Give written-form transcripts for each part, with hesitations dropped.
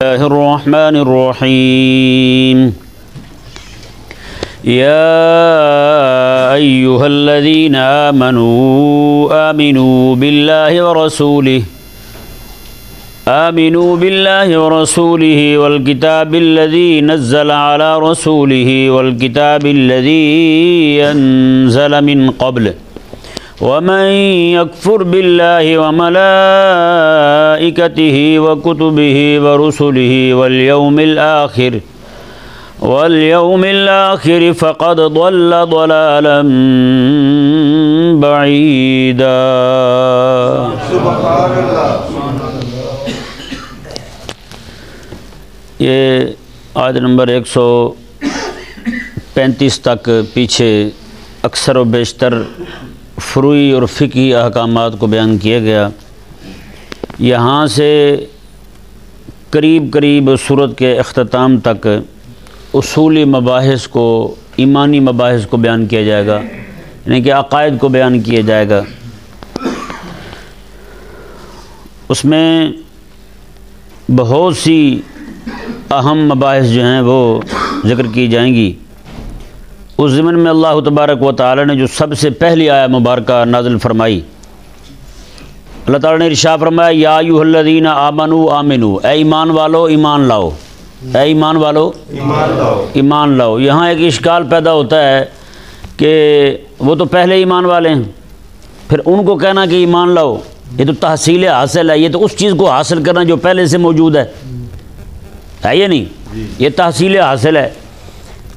الله الرحمن الرحيم يا أيها الذين آمنوا بالله ورسوله والكتاب الذي نزل على رسوله والكتاب الذي أنزل من قبل ومن يكفر بالله وملائكته وكتبه ورسله واليوم الآخر فقد ضل ضلالا بعيدا. سبحان اللہ. یہ آیت نمبر 135 تک پیچھے اکثر و بیشتر فروعی اور فقہی احکامات کو بیان کیا گیا. یہاں سے قریب سورت کے اختتام تک اصولی مباحث کو، ایمانی مباحث کو بیان کیا جائے گا، یعنی کہ عقائد کو بیان کیا جائے گا. اس میں بہت سی اہم مباحث جو ہیں وہ ذکر کی جائیں گی. اس ضمن میں اللہ تبارک و تعالی نے جو سب سے پہلی آیت مبارکہ نازل فرمائی، اللہ تعالی نے ارشاد فرمایا یا ایھا الذین آمنوا اے ایمان والو ایمان لاؤ، اے ایمان والو ایمان لاؤ. یہاں ایک اشکال پیدا ہوتا ہے کہ وہ تو پہلے ایمان والے ہیں، پھر ان کو کہنا کہ ایمان لاؤ، یہ تو تحصیل حاصل ہے، یہ تو اس چیز کو حاصل کرنا جو پہلے سے موجود ہے یہ نہیں، یہ تحصیل حاصل ہے.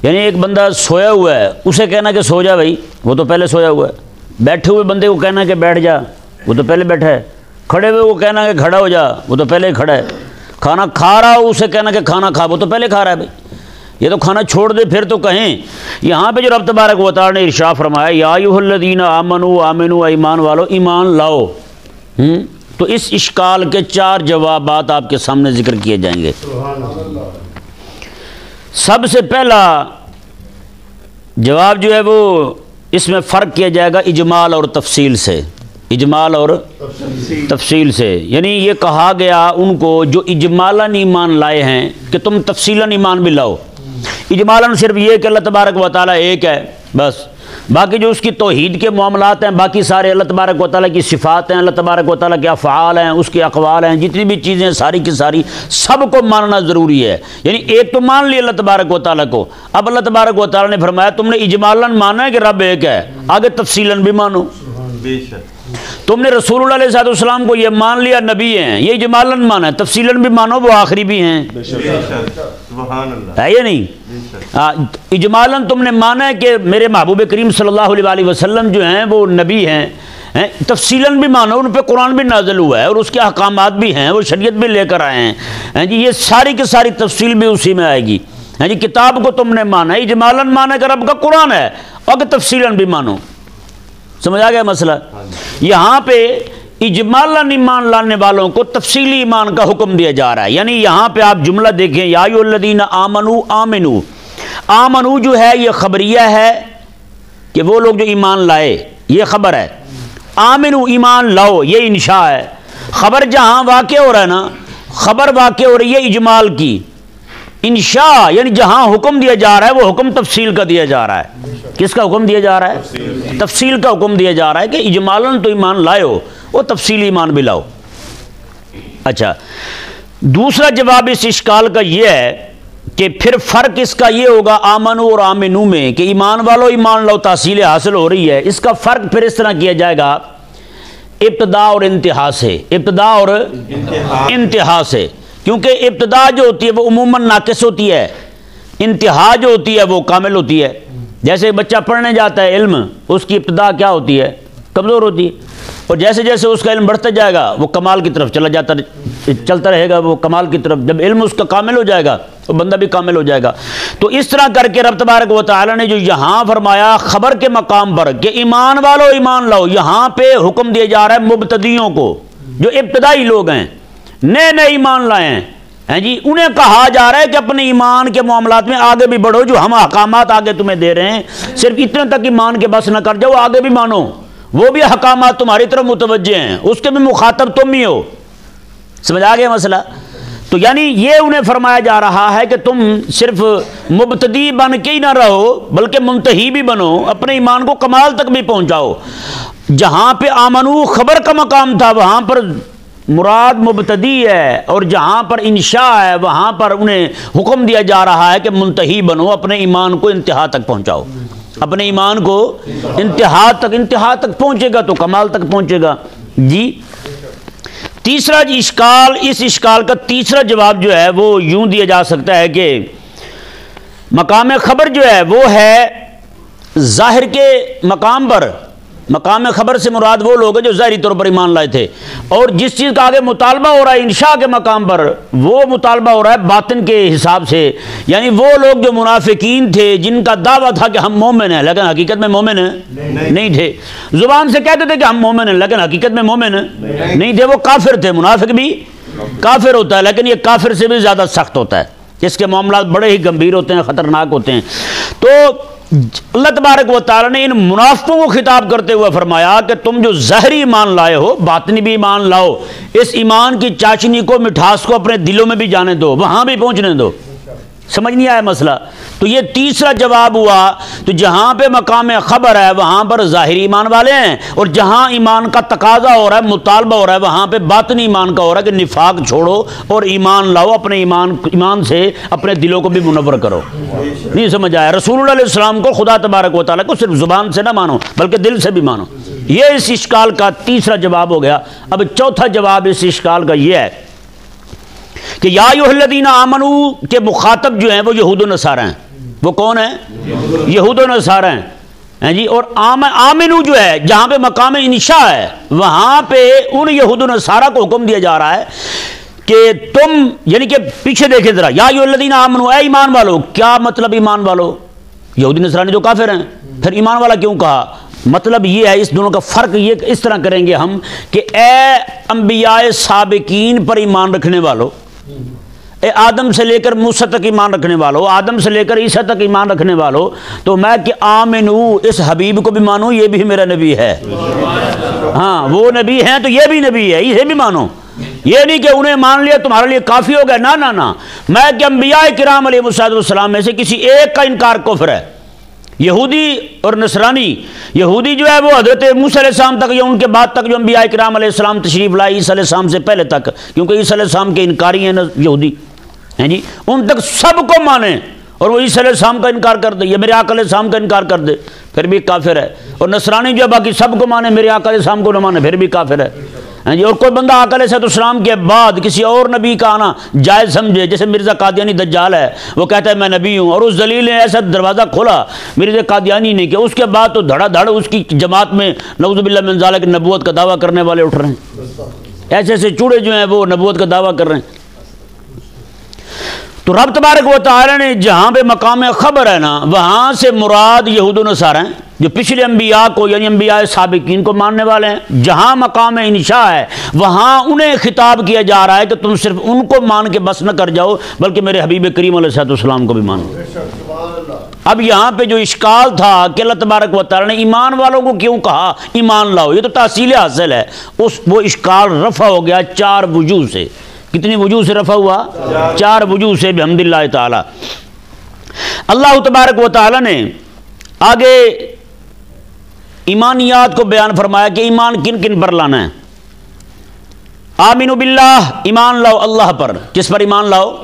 یعنی ایک بندہ سویا ہوا ہے، اسے کہنا کہ سو جا بھائی، وہ تو پہلے سویا ہوا ہے. بیٹھے ہوئے بندے کو کہنا کہ بیٹھ جا، وہ تو پہلے بیٹھا ہے. کھڑے ہوئے کو کہنا کہ کھڑا ہو جا، وہ تو پہلے کھڑا ہے. کھانا کھا رہا ہو اسے کہنا کہ کھانا کھا، وہ تو پہلے کھا رہا ہے بھائی. یہ تو کھانا چھوڑ دے پھر تو کہیں. یہاں پہ جو رب تبارک و تعالی نے ارشاد فرمایا یا ایھا الذین آمنوا ایمان والو ایمان لاؤ، تو اس اشکال کے 4 جوابات آپ کے سامنے ذکر کیے جائیں گے. سب سے پہلا جواب جو ہے وہ اس میں فرق کیا جائے گا اجمال اور تفصیل سے. اجمال اور تفصیل سے، یعنی یہ کہا گیا ان کو جو اجمالاً ایمان لائے ہیں کہ تم تفصیلاً ایمان بھی لاؤ. اجمالاً صرف یہ کہ اللہ تبارک و تعالیٰ ایک ہے بس، باقی جو اس کی توحید کے معاملات ہیں، باقی سارے اللہ تبارک و تعالیٰ کی صفات ہیں، اللہ تبارک و تعالیٰ کے افعال ہیں، اس کے اقوال ہیں، جتنی بھی چیزیں ساری کی ساری سب کو ماننا ضروری ہے. یعنی ایک تو مان لیا اللہ تبارک و تعالیٰ کو. اب اللہ تبارک و تعالیٰ نے فرمایا تم نے اجمالاً مانا ہے کہ رب ایک ہے، آگے تفصیلاً بھی مانو. تم نے رسول اللہ علیہ السلام کو یہ مان لیا نبی ہیں، یہ اجمالاً مانا ہے، تفصیلاً بھی مانو وہ آخری بھی ہیں. ہے یہ نہیں؟ اجمالاً تم نے مانا ہے کہ میرے محبوب کریم صلی اللہ علیہ وسلم جو ہیں وہ نبی ہیں. تفصیلاً بھی مانو، ان پہ قرآن بھی نازل ہوا ہے اور اس کے احکامات بھی ہیں، وہ شریعت بھی لے کر آئے ہیں جی. یہ ساری کی ساری تفصیل بھی اسی میں آئے گی. جی کتاب کو تم نے مانا ہے، اجمالاً مانا کہ رب کا قرآن ہے، اور تفصیلاً بھی مانو. سمجھ آ گیا مسئلہ؟ یہاں پہ اجمالاً ایمان لانے والوں کو تفصیلی ایمان کا حکم دیا جا رہا ہے. یعنی یہاں پہ آپ جملہ دیکھیں یا ایھا الذین آمنو جو ہے یہ خبریہ ہے کہ وہ لوگ جو ایمان لائے، یہ خبر ہے. آمنو ایمان لاؤ یہ انشاء ہے. خبر جہاں واقع ہو رہا ہے نا، خبر واقع ہو رہی ہے اجمال کی. انشاء یعنی جہاں حکم دیا جا رہا ہے وہ حکم تفصیل کا دیا جا رہا ہے. کس کا حکم دیا جا رہا ہے؟ تفصیل کا حکم دیا جا رہا ہے کہ اجمالاً تو ایمان لائے ہو، وہ تفصیلی ایمان بھی لاؤ. اچھا، دوسرا جواب اس اشکال کا یہ ہے کہ پھر فرق اس کا یہ ہوگا آمنو اور آمنو میں کہ ایمان والو ایمان لاؤ تحصیل حاصل ہو رہی ہے. اس کا فرق پھر اس طرح کیا جائے گا ابتدا اور انتہا سے. ابتدا اور انتہا سے، کیونکہ ابتدا جو ہوتی ہے وہ عموماً ناقص ہوتی ہے، انتہا جو ہوتی ہے وہ کامل ہوتی ہے. جیسے بچہ پڑھنے جاتا ہے علم، اس کی ابتدا کیا ہوتی ہے؟ کمزور ہوتی ہے، اور جیسے جیسے اس کا علم بڑھتا جائے گا وہ کمال کی طرف چلتا رہے گا، وہ کمال کی طرف. جب علم اس کا کامل ہو جائے گا تو بندہ بھی کامل ہو جائے گا. تو اس طرح کر کے رب تبارک و تعالی نے جو یہاں فرمایا خبر کے مقام پر کہ ایمان والو ایمان لاؤ، یہاں پہ حکم دیا جا رہا ہے مبتدیوں کو، جو ابتدائی لوگ ہیں، نئے ایمان لائے ہیں جی. انہیں کہا جا رہا ہے کہ اپنے ایمان کے معاملات میں آگے بھی بڑھو. جو ہم احکامات آگے تمہیں دے رہے ہیں صرف اتنے تک ایمان کے بس نہ کر جاؤ، آگے بھی مانو. وہ بھی احکامات تمہاری طرف متوجہ ہیں، اس کے بھی مخاطب تم ہی ہو. سمجھ آ گیا مسئلہ؟ تو یعنی یہ انہیں فرمایا جا رہا ہے کہ تم صرف مبتدی بن کے ہی نہ رہو بلکہ منتہی بھی بنو، اپنے ایمان کو کمال تک بھی پہنچاؤ۔ جہاں پہ آمنو خبر کا مقام تھا وہاں پر مراد مبتدی ہے، اور جہاں پر انشاء ہے وہاں پر انہیں حکم دیا جا رہا ہے کہ منتہی بنو، اپنے ایمان کو انتہا تک پہنچاؤ، اپنے ایمان کو انتہا تک پہنچے گا تو کمال تک پہنچے گا۔ جی تیسرا اشکال، اس اشکال کا تیسرا جواب جو ہے وہ یوں دیا جا سکتا ہے کہ مقام خبر جو ہے وہ ہے ظاہر کے مقام پر، مقام خبر سے مراد وہ لوگ ہیں جو ظاہری طور پر ایمان لائے تھے، اور جس چیز کا آگے مطالبہ ہو رہا ہے انشاء کے مقام پر وہ مطالبہ ہو رہا ہے باطن کے حساب سے، یعنی وہ لوگ جو منافقین تھے جن کا دعویٰ تھا کہ ہم مومن ہیں لیکن حقیقت میں مومن نہیں تھے، زبان سے کہتے تھے کہ ہم مومن ہیں لیکن حقیقت میں مومن نہیں تھے، وہ کافر تھے۔ منافق بھی کافر ہوتا ہے لیکن یہ کافر سے بھی زیادہ سخت ہوتا ہے، اس کے معاملات بڑے ہی گمبھیر ہوتے ہیں، خطرناک ہوتے ہیں۔ تو اللہ تبارک و تعالیٰ نے ان منافقوں کو خطاب کرتے ہوئے فرمایا کہ تم جو ظاہری ایمان لائے ہو باطنی بھی ایمان لاؤ، اس ایمان کی چاشنی کو، مٹھاس کو اپنے دلوں میں بھی جانے دو، وہاں بھی پہنچنے دو۔ سمجھ نہیں آیا مسئلہ؟ تو یہ تیسرا جواب ہوا۔ تو جہاں پہ مقام خبر ہے وہاں پر ظاہری ایمان والے ہیں، اور جہاں ایمان کا تقاضا ہو رہا ہے، مطالبہ ہو رہا ہے، وہاں پہ باطنی ایمان کا ہو رہا ہے کہ نفاق چھوڑو اور ایمان لاؤ، اپنے ایمان سے اپنے دلوں کو بھی منور کرو۔ نہیں سمجھ آیا؟ رسول اللہ علیہ السلام کو، خدا تبارک و تعالیٰ کو صرف زبان سے نہ مانو بلکہ دل سے بھی مانو۔ یہ اس اشکال کا تیسرا جواب ہو گیا۔ اب چوتھا جواب اس اشکال کا یہ ہے کہ یا ایھا الذین آمنو کے مخاطب جو ہیں وہ یہود و نصارہ ہیں۔ وہ کون ہیں؟ یہود و نصارہ ہیں جی۔ اور آمنو جو ہے جہاں پہ مقام انشاء ہے وہاں پہ ان یہود و نصارہ کو حکم دیا جا رہا ہے کہ تم، یعنی کہ پیچھے دیکھیں ذرا، یا ایھا الذین آمنو، اے ایمان والو۔ کیا مطلب ایمان والو؟ یہودی نصرانی جو کافر ہیں، پھر ایمان والا کیوں کہا؟ مطلب یہ ہے، اس دونوں کا فرق یہ اس طرح کریں گے ہم کہ اے انبیاء سابقین پر ایمان رکھنے والو، اے آدم سے لے کر موسیٰ تک ایمان رکھنے والو، آدم سے لے کر عیسیٰ تک ایمان رکھنے والو، تو میں کہ آمنو، اس حبیب کو بھی مانو، یہ بھی میرا نبی ہے۔ ہاں وہ نبی ہیں تو یہ بھی نبی ہے، اسے بھی مانو۔ یہ نہیں کہ انہیں مان لیا تمہارے لیے کافی ہو گیا، نہ۔ میں کہ انبیاء کرام علیہ السلام میں سے کسی ایک کا انکار کفر ہے۔ یہودی اور نصرانی، یہودی جو ہے وہ حضرت موسیٰ علیہ السلام تک یا ان کے بعد تک جو انبیاء کرام علیہ السلام تشریف لائے، عیسیٰ علیہ السلام سے پہلے تک، کیونکہ عیسیٰ علیہ السلام کے انکاری ہیں یہودی ہیں جی، ان تک سب کو مانے، اور وہ عیسیٰ علیہ السلام کا انکار کر دے یا میرے آقا علیہ السلام کا انکار کر دے پھر بھی کافر ہے۔ اور نصرانی جو ہے باقی سب کو مانے، میرے آقا علیہ السلام کو نہ مانے پھر بھی کافر ہے جی۔ اور کوئی بندہ آقا علیہ السلام کے بعد کسی اور نبی کا آنا جائز سمجھے، جیسے مرزا قادیانی دجال ہے، وہ کہتا ہے میں نبی ہوں، اور اس ذلیل نے ایسا دروازہ کھولا مرزا قادیانی نے کہ اس کے بعد تو دھڑا دھڑ اس کی جماعت میں نعوذ باللہ من ذالک نبوت کا دعویٰ کرنے والے اٹھ رہے ہیں، ایسے چوڑے جو ہیں وہ نبوت کا دعویٰ کر رہے ہیں۔ تو رب تبارک و تعالی نے جہاں پہ مقام خبر ہے نا وہاں سے مراد یہود و نصارہ ہیں جو پچھلے انبیاء کو یعنی انبیاء سابقین کو ماننے والے ہیں۔ جہاں مقام انشاء ہے وہاں انہیں خطاب کیا جا رہا ہے کہ تم صرف ان کو مان کے بس نہ کر جاؤ بلکہ میرے حبیب کریم علیہ السلام کو بھی مانو۔ اب یہاں پہ جو اشکال تھا کہ اللہ تبارک و تعالی نے ایمان والوں کو کیوں کہا ایمان لاؤ، یہ تو تحصیل حاصل ہے، وہ اشکال رفع ہو گیا 4 وجوہ سے۔ کتنی وجوہ سے رفع ہوا؟ 4 وجوہ سے بحمد اللہ تعالی۔ اللہ تبارک و تعالی نے آگے ایمانیات کو بیان فرمایا کہ ایمان کن کن پر لانا ہے۔ آمینو باللہ، ایمان لاؤ اللہ پر۔ کس پر ایمان لاؤ؟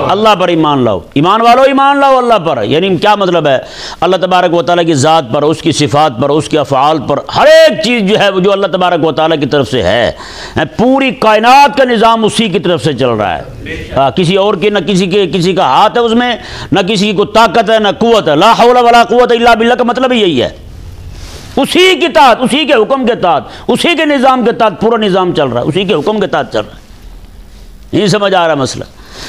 اللہ پر ایمان لاؤ۔ ایمان والو ایمان لاؤ اللہ پر، یعنی کیا مطلب ہے؟ اللہ تبارک و تعالیٰ کی ذات پر، اس کی صفات پر، اس کے افعال پر، ہر ایک چیز جو ہے وہ جو اللہ تبارک و تعالیٰ کی طرف سے ہے، پوری کائنات کا نظام اسی کی طرف سے چل رہا ہے۔ کسی اور کے نہ کسی کا ہاتھ ہے اس میں، نہ کسی کو طاقت ہے نہ قوت ہے۔ لا حول ولا قوت الا باللہ کا مطلب یہی ہے، اسی کے تحت، اسی کے حکم کے تحت، اسی کے نظام کے تحت پورا نظام چل رہا ہے، اسی کے حکم کے تحت چل رہا ہے۔ نہیں سمجھ آ رہا مسئلہ؟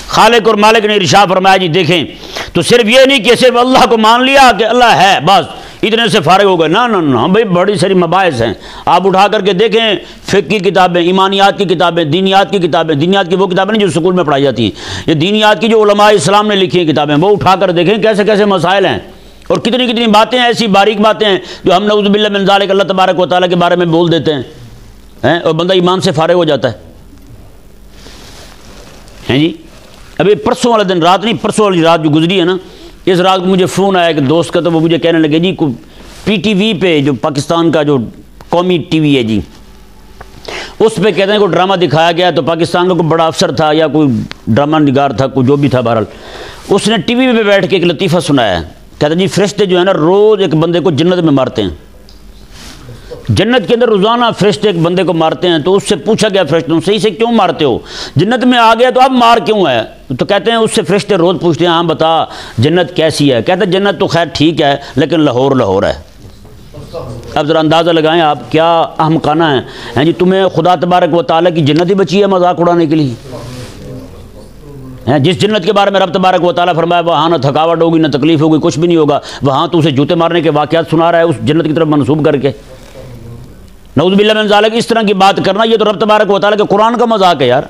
خالق اور مالک نے ارشاد فرمایا جی دیکھیں، تو صرف یہ نہیں کہ صرف اللہ کو مان لیا کہ اللہ ہے بس اتنے سے فارغ ہو گئے، نہ بھائی، بڑی ساری مباحث ہیں۔ آپ اٹھا کر کے دیکھیں فقہ کی کتابیں، ایمانیات کی کتابیں، دینیات کی کتابیں، دینیات کی وہ کتابیں نہیں جو سکول میں پڑھائی جاتی ہیں، یہ دینیات کی جو علماء اسلام نے لکھی ہیں کتابیں، وہ اٹھا کر دیکھیں کیسے کیسے مسائل ہیں اور کتنی کتنی باتیں ہیں، ایسی باریک باتیں ہیں جو ہم نعوذ باللہ من ذالک اللہ تبارک و تعالیٰ کے بارے میں بول دیتے ہیں اور بندہ ایمان سے فارغ ہو جاتا ہے۔ ہیں جی ابھی پرسوں والا دن رات نہیں، پرسوں والی رات جو گزری ہے نا، اس رات کو مجھے فون آیا ایک دوست کا، تو وہ مجھے کہنے لگے جی کو پی ٹی وی پہ جو پاکستان کا جو قومی ٹی وی ہے جی، اس پہ کہتے ہیں کوئی ڈرامہ دکھایا گیا، تو پاکستان کا کوئی بڑا افسر تھا یا کوئی ڈرامہ نگار تھا، کوئی جو بھی تھا، بہرحال اس نے ٹی وی پہ بیٹھ کے ایک لطیفہ سنایا ہے، کہتا جی فرشتے جو ہے نا روز ایک بندے کو جنت میں مارتے ہیں، جنت کے اندر روزانہ فرشتے ایک بندے کو مارتے ہیں۔ تو اس سے پوچھا گیا فرشتوں سے اسے کیوں مارتے ہو، جنت میں آ گیا تو اب مار کیوں ہے؟ تو کہتے ہیں اس سے فرشتے روز پوچھتے ہیں ہاں بتا جنت کیسی ہے، کہتا ہے جنت تو خیر ٹھیک ہے لیکن لاہور لاہور ہے۔ اب ذرا اندازہ لگائیں آپ کیا احمقانہ ہیں جی، تمہیں خدا تبارک و تعالیٰ کی جنت ہی بچی ہے مذاق اڑانے کے لیے؟ جس جنت کے بارے میں رب تبارک و تعالیٰ فرمایا وہاں نہ تھکاوٹ ہوگی نہ تکلیف ہوگی کچھ بھی نہیں ہوگا، وہاں تو اسے جوتے مارنے کے واقعات سنا رہا ہے اس جنت کی طرف منسوب کر کے۔ نعوذ باللہ من ذالک، اس طرح کی بات کرنا یہ تو رب تبارک و تعالیٰ کے قرآن کا مذاق ہے یار،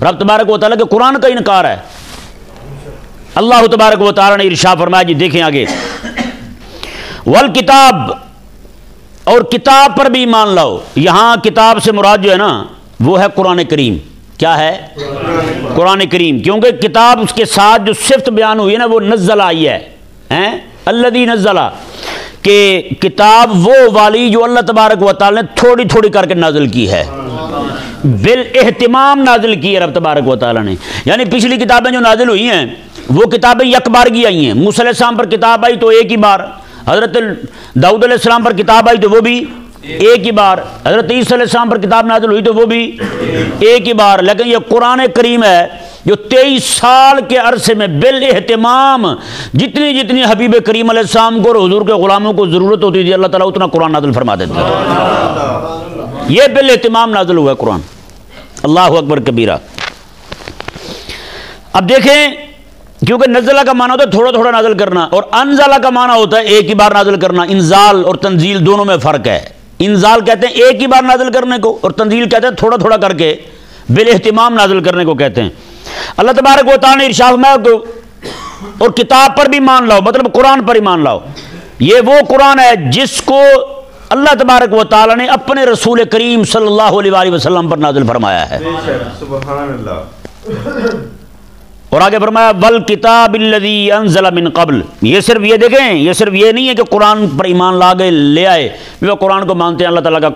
رب تبارک و تعالیٰ کے قرآن کا انکار ہے۔ اللہ تبارک و تعالیٰ نے ارشاد فرمایا جی دیکھیں آگے، والکتاب، اور کتاب پر بھی ایمان لاؤ۔ یہاں کتاب سے مراد جو ہے نا وہ ہے قرآن کریم۔ کیا ہے؟ قرآن کریم، کیونکہ کتاب اس کے ساتھ جو صفت بیان ہوئی ہے نا وہ نزل آئی ہے، الذی نزل، کہ کتاب وہ والی جو اللہ تبارک و تعالی نے تھوڑی تھوڑی کر کے نازل کی ہے، بالاہتمام نازل کی ہے رب تبارک و تعالی نے۔ یعنی پچھلی کتابیں جو نازل ہوئی ہیں وہ کتابیں یک بارگی آئی ہیں، موسیٰ علیہ السلام پر کتاب آئی تو ایک ہی بار، حضرت داؤد علیہ السلام پر کتاب آئی تو وہ بھی ایک ہی بار، حضرت عیسیٰ علیہ السلام پر کتاب نازل ہوئی تو وہ بھی ایک ہی بار، لیکن یہ قرآن کریم ہے جو 23 سال کے عرصے میں بالاہتمام جتنی جتنی حبیب کریم علیہ السلام کو اور حضور کے غلاموں کو ضرورت ہوتی تھی اللہ تعالیٰ اتنا قرآن نازل فرما دیتا ہے۔ یہ بالاہتمام نازل ہوا ہے قرآن۔ اللہ اکبر کبیرہ۔ اب دیکھیں، کیونکہ نزلہ کا معنی ہوتا ہے تھوڑا تھوڑا نازل کرنا، اور انزلہ کا معنی ہوتا ہے ایک ہی بار نازل کرنا۔ انزال اور تنزیل دونوں میں فرق ہے۔ انزال کہتے ہیں ایک ہی بار نازل کرنے کو، اور تنزیل کہتے ہیں تھوڑا تھوڑا کر کے بالاہتمام نازل کرنے کو کہتے ہیں۔ اللہ تبارک و تعالیٰ نے ارشاد فرمایا اور کتاب پر بھی مان لاؤ، مطلب قرآن پر ہی مان لاؤ۔ یہ وہ قرآن ہے جس کو اللہ تبارک و تعالیٰ نے اپنے رسول کریم صلی اللہ علیہ وآلہ وسلم پر نازل فرمایا ہے۔ سبحان اللہ۔ اور آگے فرمایا والکتاب الذی انزل من قبل۔ یہ صرف یہ دیکھیں، یہ صرف یہ نہیں ہے کہ قرآن پر ایمان لا گئے لے آئے وہ قرآن کو مانتے ہیں اللہ تعالیٰ کا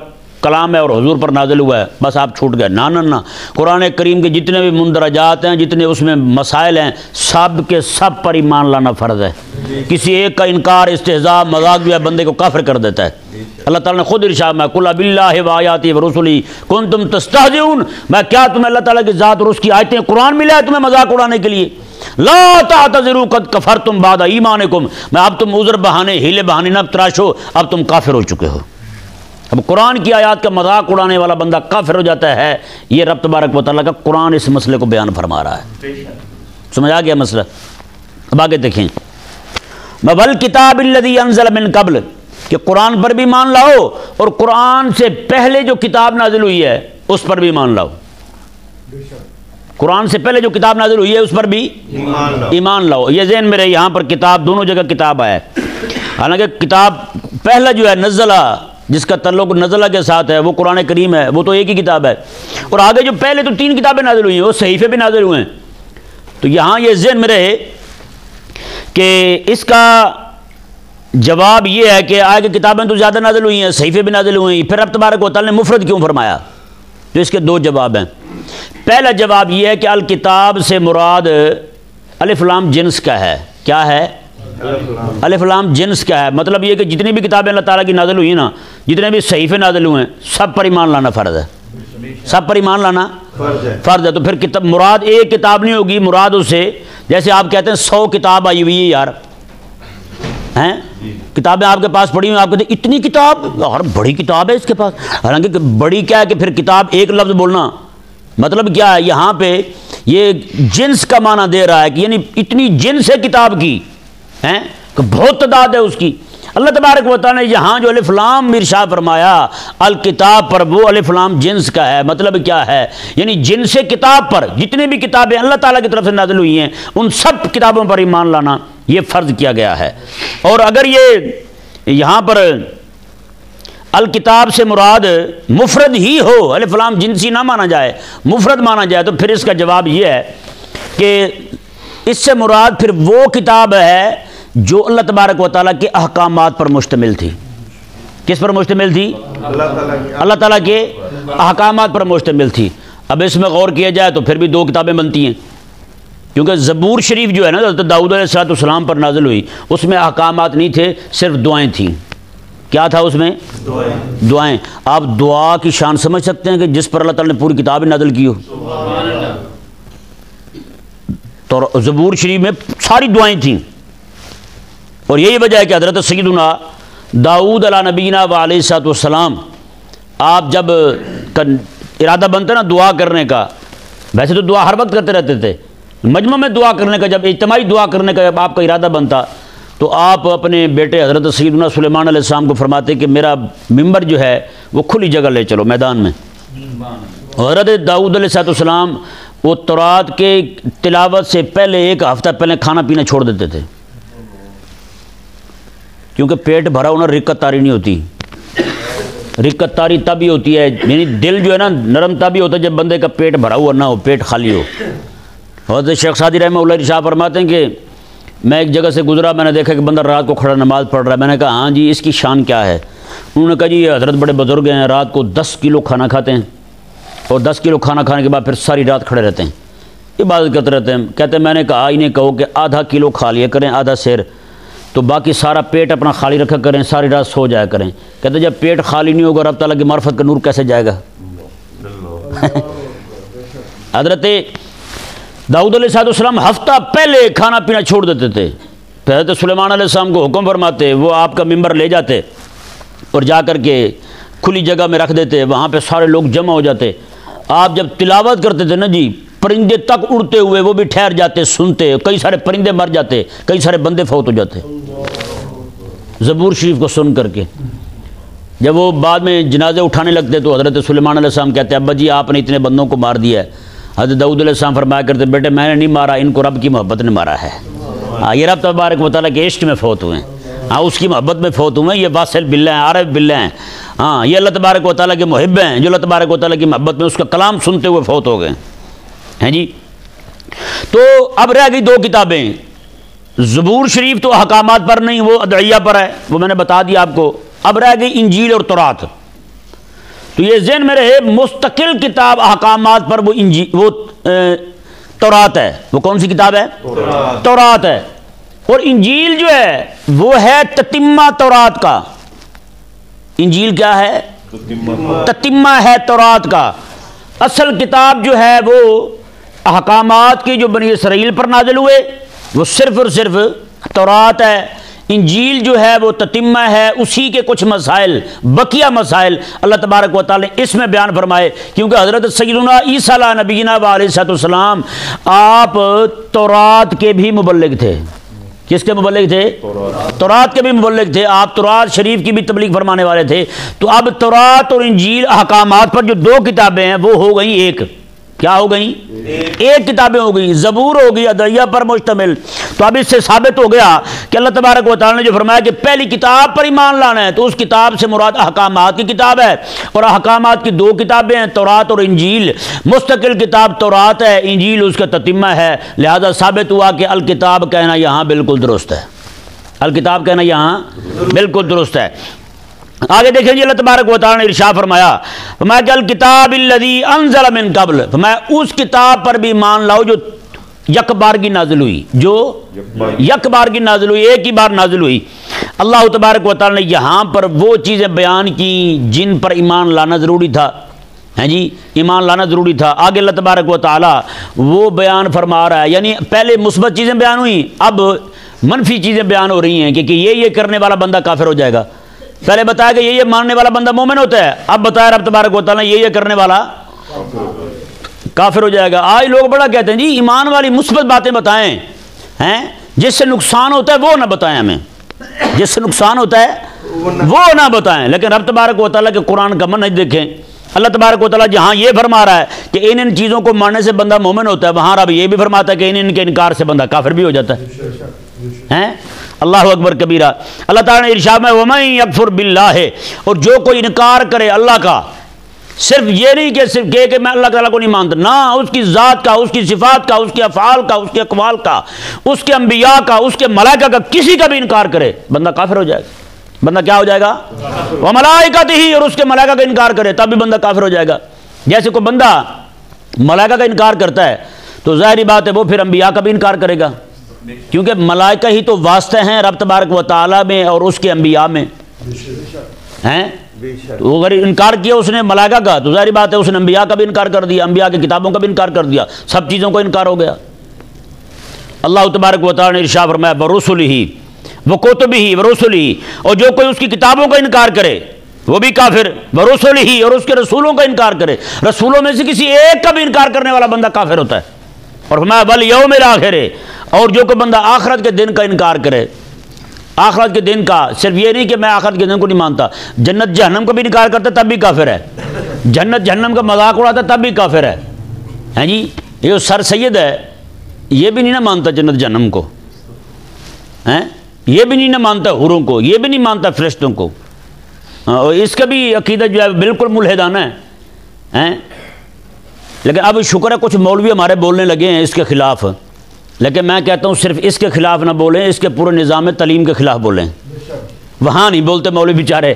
کلام ہے اور حضور پر نازل ہوا ہے بس آپ چھوٹ گئے، نہ قرآن کریم کے جتنے بھی مندرجات ہیں، جتنے اس میں مسائل ہیں، سب کے سب پر ایمان لانا فرض ہے۔ کسی ایک کا انکار، استہزاء، مذاق جو ہے بندے کو کافر کر دیتا ہے۔ اللہ تعالیٰ نے خود ارشاد میں قل باللہ وآیاتہ ورسلہ کنتم تستہزئون، میں کیا تمہیں اللہ تعالیٰ کی ذات اور اس کی آیتیں قرآن ملا ہے تمہیں مذاق اڑانے کے لیے؟ لا تعتذروا قد کفرتم بعد ایمانکم، میں اب تم عذر بہانے ہیلے بہانے نہ تراشو، اب تم کافر ہو چکے ہو۔ اب قرآن کی آیات کا مذاق اڑانے والا بندہ کافر ہو جاتا ہے۔ یہ رب تبارک و تعالیٰ کا قرآن اس مسئلے کو بیان فرما رہا ہے۔ سمجھ آ گیا مسئلہ؟ اب آگے دیکھیں، والکتاب الذی انزل من قبل، کہ قرآن پر بھی مان لاؤ اور قرآن سے پہلے جو کتاب نازل ہوئی ہے اس پر بھی مان لاؤ۔ قرآن سے پہلے جو کتاب نازل ہوئی ہے اس پر بھی ایمان لاؤ۔ یہ ذہن میں رہے، یہاں پر کتاب دونوں جگہ کتاب ہے، حالانکہ کتاب پہلا جو ہے نزلہ جس کا تعلق نزلہ کے ساتھ ہے وہ قرآن کریم ہے، وہ تو ایک ہی کتاب ہے، اور آگے جو پہلے تو 3 کتابیں نازل ہوئی ہیں وہ صحیفے بھی نازل ہوئے ہیں۔ تو یہاں یہ ذہن میں رہے کہ اس کا جواب یہ ہے کہ آگے کتابیں تو زیادہ نازل ہوئی ہیں، صحیفے بھی نازل ہوئے ہیں، پھر رب تبارک و تعالیٰ نے مفرد کیوں فرمایا؟ تو اس کے 2 جواب ہیں۔ پہلا جواب یہ ہے کہ الکتاب سے مراد الف لام جنس کا ہے۔ کیا ہے؟ الف لام جنس کا ہے، مطلب یہ کہ جتنی بھی کتابیں اللہ تعالیٰ کی نازل ہوئی ہیں نا، جتنے بھی صحیفے نازل ہوئے ہیں سب پر ایمان لانا فرض ہے، سب پر ایمان لانا فرض ہے۔ تو پھر کتاب مراد ایک کتاب نہیں ہوگی، مراد اس سے جیسے آپ کہتے ہیں 100 کتاب آئی ہوئی ہے یار، ہیں کتابیں آپ کے پاس پڑھی ہوئی، آپ کہتے ہیں اتنی کتاب، یار بڑی کتاب ہے اس کے پاس، حالانکہ بڑی کیا ہے کہ پھر کتاب ایک لفظ بولنا مطلب کیا ہے؟ یہاں پہ یہ جنس کا معنی دے رہا ہے کہ یعنی اتنی جنس ہے کتاب کی ہیں کہ بہت تعداد ہے اس کی۔ اللہ تبارک و تعالیٰ نے یہاں جو الف لام ارشاد فرمایا الکتاب پر، وہ الف لام جنس کا ہے، مطلب کیا ہے؟ یعنی جنس کتاب پر جتنی بھی کتابیں اللہ تعالیٰ کی طرف سے نازل ہوئی ہیں ان سب کتابوں پر ایمان لانا یہ فرض کیا گیا ہے۔ اور اگر یہ یہاں پر الکتاب سے مراد مفرد ہی ہو، الف لام جنسی نہ مانا جائے، مفرد مانا جائے، تو پھر اس کا جواب یہ ہے کہ اس سے مراد پھر وہ کتاب ہے جو اللہ تبارک و تعالیٰ کے احکامات پر مشتمل تھی. کس پر مشتمل تھی؟ اللہ تعالیٰ کے احکامات پر مشتمل تھی. اب اس میں غور کیا جائے تو پھر بھی دو کتابیں بنتی ہیں، کیونکہ زبور شریف جو ہے نا حضرت داؤد علیہ السلام پر نازل ہوئی، اس میں احکامات نہیں تھے، صرف دعائیں تھیں. کیا تھا اس میں؟ دعائیں. آپ دعا کی شان سمجھ سکتے ہیں کہ جس پر اللہ تعالیٰ نے پوری کتاب نازل کی ہو. تو زبور شریف میں ساری دعائیں تھیں، اور یہی وجہ ہے کہ حضرت سیدنا داؤد علیہ نبینا و علیہ السلام، آپ جب ارادہ بنتا نا دعا کرنے کا، ویسے تو دعا ہر وقت کرتے رہتے تھے، مجمع میں دعا کرنے کا، جب اجتماعی دعا کرنے کا جب آپ کا ارادہ بنتا تو آپ اپنے بیٹے حضرت سیدنا سلیمان علیہ السلام کو فرماتے کہ میرا ممبر جو ہے وہ کھلی جگہ لے چلو میدان میں. حضرت داؤد علیہ السلام وہ تورات کے تلاوت سے پہلے ایک ہفتہ پہلے کھانا پینا چھوڑ دیتے تھے، کیونکہ پیٹ بھرا ہونا رکت تاری نہیں ہوتی. رکت تاری تب ہی ہوتی ہے، یعنی دل جو ہے نا نرم تب ہی ہوتا ہے جب بندے کا پیٹ بھرا ہوا نہ ہو، پیٹ خالی ہو. حضرت شیخ سعدی رحمہ اللہ ارشاد فرماتے ہیں کہ میں ایک جگہ سے گزرا، میں نے دیکھا کہ بندہ رات کو کھڑا نماز پڑھ رہا ہے. میں نے کہا ہاں جی اس کی شان کیا ہے؟ انہوں نے کہا جی یہ حضرت بڑے بزرگ ہیں، رات کو 10 کلو کھانا کھاتے ہیں، اور 10 کلو کھانا کھانے کے بعد پھر ساری رات کھڑے رہتے ہیں، عبادت کرتے رہتے ہیں. کہتے ہیں میں نے کہا انہیں کہو کہ آدھا کلو کھا لیا کریں، آدھا سیر، تو باقی سارا پیٹ اپنا خالی رکھا کریں، ساری رات سو جایا کریں. کہتے ہیں جب پیٹ خالی نہیں ہوگا رب تعالیٰ کی معرفت کا نور کیسے جائے گا؟ حضرت داؤد علیہ السلام ہفتہ پہلے کھانا پینا چھوڑ دیتے تھے. پھر حضرت سلیمان علیہ السلام کو حکم فرماتے، وہ آپ کا ممبر لے جاتے اور جا کر کے کھلی جگہ میں رکھ دیتے، وہاں پہ سارے لوگ جمع ہو جاتے. آپ جب تلاوت کرتے تھے نا جی، پرندے تک اڑتے ہوئے وہ بھی ٹھہر جاتے سنتے، کئی سارے پرندے مر جاتے، کئی سارے بندے فوت ہو جاتے زبور شریف کو سن کر کے. جب وہ بعد میں جنازے اٹھانے لگتے تو حضرت سلیمان علیہ السلام کہتے ابا جی آپ نے اتنے بندوں کو مار دیا ہے. حضرت داؤد علیہ السلام فرمایا کرتے بیٹے میں نے نہیں مارا، ان کو رب کی محبت نے مارا ہے. یہ رب تبارک و تعالیٰ کے عشق میں فوت ہوئے ہیں، ہاں اس کی محبت میں فوت ہوئے ہیں. یہ واصل باللہ ہیں، عارف باللہ ہیں، ہاں یہ اللہ تبارک و تعالیٰ کے محب ہیں جو اللہ تبارک و تعالیٰ کی محبت میں اس کا کلام سنتے ہوئے فوت ہو گئے ہیں جی. تو اب رہ گئی 2 کتابیں. زبور شریف تو احکامات پر نہیں، وہ ادعیہ پر ہے، وہ میں نے بتا دیا آپ کو. اب رہ گئی انجیل اور تورات. تو یہ ذہن میں رہے مستقل کتاب احکامات پر وہ تورات ہے. وہ کون سی کتاب ہے؟ تورات ہے. اور انجیل جو ہے وہ ہے تتمہ تورات کا. انجیل کیا ہے؟ تتمہ ہے تورات کا. اصل کتاب جو ہے وہ احکامات کی جو بنی اسرائیل پر نازل ہوئے وہ صرف اور صرف تورات ہے. انجیل جو ہے وہ تتمہ ہے، اسی کے کچھ مسائل، بقیہ مسائل اللہ تبارک و تعالی نے اس میں بیان فرمائے، کیونکہ حضرت سیدنا عیسیٰ علیہ نبینا و علیہ السلام آپ تورات کے بھی مبلغ تھے. کس کے مبلغ تھے؟ تورات کے بھی مبلغ تھے. آپ تورات شریف کی بھی تبلیغ فرمانے والے تھے. تو اب تورات اور انجیل احکامات پر جو 2 کتابیں ہیں وہ ہو گئیں ایک. کیا ہو گئیں؟ ایک کتابیں ہو گئی. زبور ہو گئی ادعیہ پر مشتمل. تو اب اس سے ثابت ہو گیا کہ اللہ تبارک و تعالی نے جو فرمایا کہ پہلی کتاب پر ایمان لانا ہے، تو اس کتاب سے مراد احکامات کی کتاب ہے، اور احکامات کی 2 کتابیں ہیں تورات اور انجیل. مستقل کتاب تورات ہے، انجیل اس کا تتمہ ہے. لہذا ثابت ہوا کہ الکتاب کہنا یہاں بالکل درست ہے. الکتاب کہنا یہاں بالکل درست ہے. آگے دیکھیں جی اللہ تبارک و تعالی نے ارشاد فرمایا کہ الکتاب الذی انزل من قبل، فرمایا اس کتاب پر بھی ایمان لاؤ جو یک بار کی نازل ہوئی، جو یک بار کی نازل ہوئی، ایک ہی بار نازل ہوئی. اللہ تبارک و تعالی نے یہاں پر وہ چیزیں بیان کی جن پر ایمان لانا ضروری تھا. ہیں جی ایمان لانا ضروری تھا. آگے اللہ تبارک و تعالی وہ بیان فرما رہا ہے، یعنی پہلے مثبت چیزیں بیان ہوئیں، اب منفی چیزیں بیان ہو رہی ہیں کہ یہ کرنے والا بندہ کافر ہو جائے گا. پہلے بتایا کہ یہ ماننے والا بندہ مومن ہوتا ہے، اب بتایا رب تبارک و تعالی یہ کرنے والا کافر ہو جائے گا. آج لوگ بڑا کہتے ہیں جی ایمان والی مثبت باتیں بتائیں، ہیں جس سے نقصان ہوتا ہے وہ نہ بتائیں، ہمیں جس سے نقصان ہوتا ہے وہ نہ بتائیں. لیکن رب تبارک و تعالیٰ کے قرآن کا منہج دیکھیں. اللہ تبارک و تعالیٰ جہاں یہ فرما رہا ہے کہ ان چیزوں کو ماننے سے بندہ مومن ہوتا ہے، وہاں رب یہ بھی فرماتا ہے کہ ان کے انکار سے بندہ کافر بھی ہو جاتا ہے. اللہ اکبر کبیرہ. اللہ تعالیٰ نے ارشاد میں وَمَن یکفر باللہ، اور جو کوئی انکار کرے اللہ کا، صرف یہ نہیں کہ صرف کہ میں اللہ تعالیٰ کو نہیں مانتا، نہ اس کی ذات کا، اس کی صفات کا، اس کے افعال کا، اس کے اقوال کا، اس کے انبیاء کا، اس کے ملائکہ کا، کسی کا بھی انکار کرے بندہ کافر ہو جائے گا۔ بندہ کیا ہو جائے گا؟ وملائکتہ، اور اس کے ملائکہ کا انکار کرے تب بھی بندہ کافر ہو جائے گا۔ جیسے کوئی بندہ ملائکہ کا انکار کرتا ہے تو ظاہری بات ہے وہ پھر انبیاء کا بھی انکار کرے گا، کیونکہ ملائکہ ہی تو واسطے ہیں رب تبارک و تعالیٰ میں اور اس کے انبیاء میں ہیں۔ تو اگر انکار کیا اس نے ملائکہ کا تو ظاہری بات ہے اس نے انبیاء کا بھی انکار کر دیا، انبیاء کی کتابوں کا بھی انکار کر دیا، سب چیزوں کا انکار ہو گیا۔ اللہ تبارک و تعالیٰ نے ارشاد فرمایا برسلہ وکتبہ ورسلہ، اور جو کوئی اس کی کتابوں کا انکار کرے وہ بھی کافر، ورسلہ، اور اس کے رسولوں کا انکار کرے، رسولوں میں سے کسی ایک کا بھی انکار کرنے والا بندہ کافر ہوتا ہے۔ اور فرمایا والیوم الآخر، اور جو کوئی بندہ آخرت کے دن کا انکار کرے، آخرت کے دن کا، صرف یہ نہیں کہ میں آخرت کے دن کو نہیں مانتا، جنت جہنم کا بھی انکار کرتا تب بھی کافر ہے، جنت جہنم کا مذاق اڑاتا تب بھی کافر ہے۔ ہیں جی یہ سر سید ہے، یہ بھی نہیں نہ مانتا جنت جہنم کو، ہیں یہ بھی نہیں نہ مانتا حوروں کو، یہ بھی نہیں مانتا فرشتوں کو، اور اس کا بھی عقیدہ جو ہے بالکل ملحدانہ ہے۔ لیکن اب شکر ہے کچھ مولوی ہمارے بولنے لگے ہیں اس کے خلاف، لیکن میں کہتا ہوں صرف اس کے خلاف نہ بولیں، اس کے پورے نظام تعلیم کے خلاف بولیں۔ وہاں نہیں بولتے مولوی بیچارے،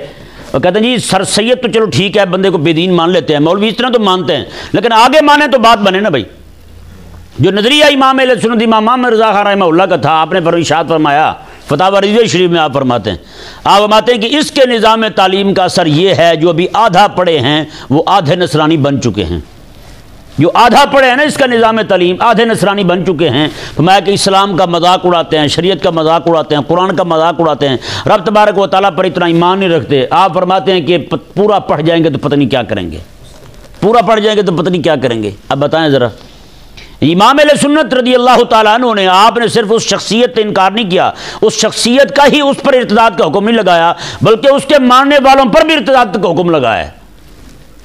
اور کہتے ہیں جی سر سید تو چلو ٹھیک ہے بندے کو بے دین مان لیتے ہیں، مولوی اس طرح تو مانتے ہیں، لیکن آگے مانیں تو بات بنے نا بھائی۔ جو نظریہ امام اہل سنت امام محمد رضا خان رحمہ اللہ کا تھا، آپ نے ارشاد فرمایا فتاوی رضویہ شریف میں آپ فرماتے ہیں کہ اس کے نظام تعلیم کا اثر یہ ہے جو ابھی آدھا پڑھے ہیں وہ آدھے نصرانی بن چکے ہیں، جو آدھا پڑھے ہیں نا اس کا نظام تعلیم آدھے نصرانی بن چکے ہیں۔ فرمایا کہ اسلام کا مذاق اڑاتے ہیں، شریعت کا مذاق اڑاتے ہیں، قرآن کا مذاق اڑاتے ہیں، رب تبارک و تعالیٰ پر اتنا ایمان نہیں رکھتے۔ آپ فرماتے ہیں کہ پورا پڑھ جائیں گے تو پتہ نہیں کیا کریں گے، پورا پڑھ جائیں گے تو پتہ نہیں کیا کریں گے۔ اب بتائیں ذرا، امام اہل سنت رضی اللہ تعالیٰ عنہ نے، آپ نے صرف اس شخصیت سے انکار نہیں کیا، اس شخصیت کا ہی اس پر ارتداد کا حکم نہیں لگایا، بلکہ اس کے ماننے والوں پر بھی ارتداد کا حکم لگایا ہے،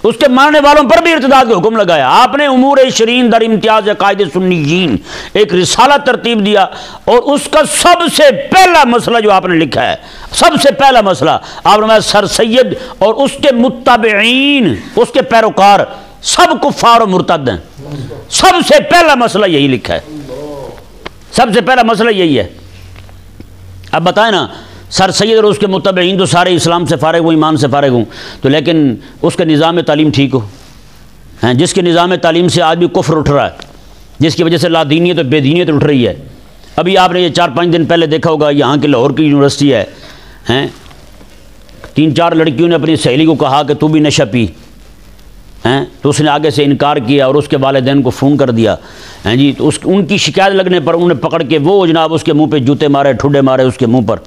اس کے ماننے والوں پر بھی ارتداد کا حکم لگایا۔ آپ نے امور شرین در امتیاز عقائد سنیین ایک رسالہ ترتیب دیا، اور اس کا سب سے پہلا مسئلہ جو آپ نے لکھا ہے، سب سے پہلا مسئلہ آپ نے سر سید اور اس کے متبعین، اس کے پیروکار سب کفار و مرتد ہیں، سب سے پہلا مسئلہ یہی لکھا ہے، سب سے پہلا مسئلہ یہی ہے۔ اب بتائیں نا، سر سید اور اس کے متبعین تو سارے اسلام سے فارغ ہوں، ایمان سے فارغ ہوں، تو لیکن اس کا نظام تعلیم ٹھیک ہو، ہیں جس کے نظام تعلیم سے آج بھی کفر اٹھ رہا ہے، جس کی وجہ سے لا دینیت اور بے دینیت اٹھ رہی ہے۔ ابھی آپ نے یہ 4-5 دن پہلے دیکھا ہوگا، یہاں کے لاہور کی یونیورسٹی ہے، ہیں 3-4 لڑکیوں نے اپنی سہیلی کو کہا کہ تو بھی نشہ پی، ہیں تو اس نے آگے سے انکار کیا اور اس کے والدین کو فون کر دیا، ہیں جی تو ان کی شکایت لگنے پر انہوں نے پکڑ کے وہ جناب اس کے منہ پہ جوتے مارے، ٹھڈے مارے اس کے منہ پر،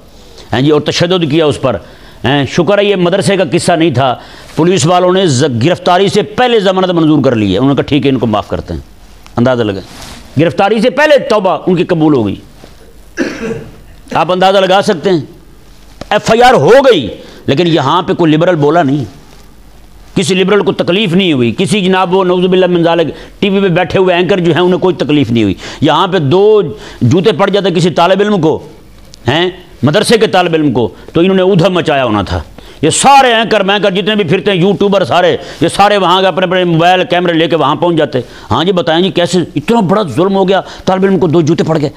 ہیں جی اور تشدد کیا اس پر۔ ہیں شکر ہے یہ مدرسے کا قصہ نہیں تھا، پولیس والوں نے گرفتاری سے پہلے ضمانت منظور کر لی ہے، انہوں نے کہا ٹھیک ہے ان کو معاف کرتے ہیں۔ اندازہ لگائیں، گرفتاری سے پہلے توبہ ان کی قبول ہو گئی، آپ اندازہ لگا سکتے ہیں۔ FIR ہو گئی، لیکن یہاں پہ کوئی لبرل بولا نہیں، کسی لبرل کو تکلیف نہیں ہوئی، کسی جناب وہ نعوذ باللہ من ذالک ٹی وی پہ بیٹھے ہوئے اینکر جو ہیں انہیں کوئی تکلیف نہیں ہوئی۔ یہاں پہ 2 جوتے پڑ جاتے کسی طالب علم کو، ہیں مدرسے کے طالب علم کو، تو انہوں نے ادھم مچایا ہونا تھا۔ یہ سارے اینکر مینکر جتنے بھی پھرتے ہیں یوٹیوبر سارے، یہ سارے وہاں اپنے اپنے موبائل کیمرے لے کے وہاں پہنچ جاتے۔ ہاں جی بتائیں جی کیسے اتنا بڑا ظلم ہو گیا، طالب علم کو 2 جوتے پڑ گئے،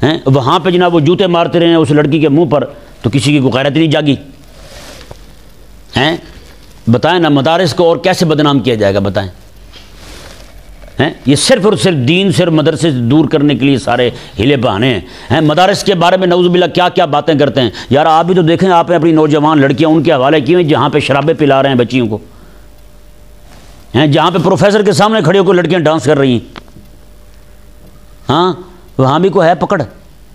ہیں وہاں پہ جناب وہ جوتے مارتے رہے ہیں اس لڑکی کے منہ پر، تو کسی کی کوئی غیرت نہیں جاگی، ہیں بتائیں نا مدارس کو اور کیسے بدنام کیا جائے گا بتائیں، ہیں یہ صرف اور صرف دین سے اور مدرسے سے دور کرنے کے لیے سارے ہیلے بہانے ہیں۔ مدارس کے بارے میں نعوذ باللہ کیا کیا باتیں کرتے ہیں یار، آپ بھی تو دیکھیں، آپ نے اپنی نوجوان لڑکیاں ان کے حوالے کیے ہیں جہاں پہ شرابیں پلا رہے ہیں بچیوں کو، ہیں جہاں پہ پروفیسر کے سامنے کھڑے ہو کے لڑکیاں ڈانس کر رہی ہیں۔ ہاں وہاں بھی کوئی ہے پکڑ،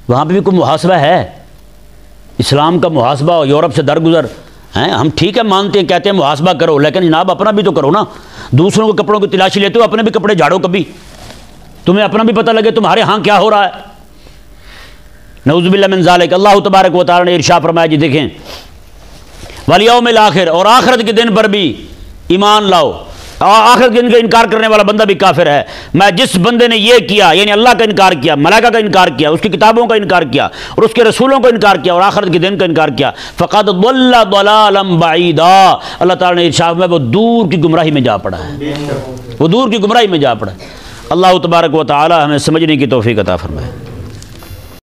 وہاں پہ بھی کوئی محاسبہ ہے، اسلام کا محاسبہ اور یورپ سے درگزر ہیں۔ ہم ٹھیک ہے مانتے ہیں، کہتے ہیں محاسبہ کرو، لیکن جناب اپنا بھی تو کرو نا، دوسروں کے کپڑوں کی تلاشی لیتے ہو، اپنے بھی کپڑے جھاڑو، کبھی تمہیں اپنا بھی پتہ لگے تمہارے ہاں کیا ہو رہا ہے۔ نعوذ باللہ من ذالک، اللہ تبارک و تعالی نے ارشاد فرمایا جی دیکھیں والیوم الآخر، اور آخرت کے دن پر بھی ایمان لاؤ، آخرت کے دن کا انکار کرنے والا بندہ بھی کافر ہے۔ میں جس بندے نے یہ کیا، یعنی اللہ کا انکار کیا، ملائکہ کا انکار کیا، اس کی کتابوں کا انکار کیا اور اس کے رسولوں کا انکار کیا اور آخرت کے دن کا انکار کیا، فقد ضل ضلالا بعیدا، اللہ تعالیٰ نے ارشاد میں وہ دور کی گمراہی میں جا پڑا ہے، وہ دور کی گمراہی میں جا پڑا ہے۔ اللہ تبارک و تعالی ہمیں سمجھنے کی توفیق عطا فرمائے۔